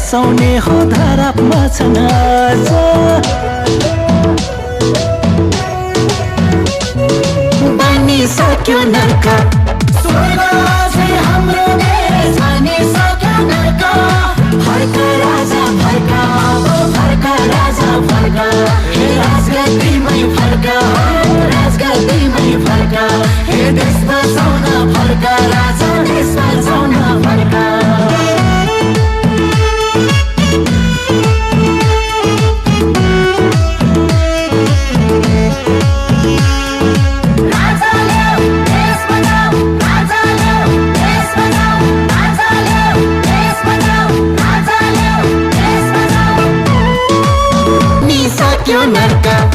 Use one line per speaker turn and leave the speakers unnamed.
बसाउने हो धरापमा छन् आज बनिसक्यो नर्क स्वर्ग अझै हाम्रो देश बनिसक्यो नर्क फर्क राजा फर्क फर्क राजा फर्क हे राजगद्दीमै फर्क राजगद्दीमै फर्क हे देश बचाउन फर्क राजा देश बचाउन फर्क Nunca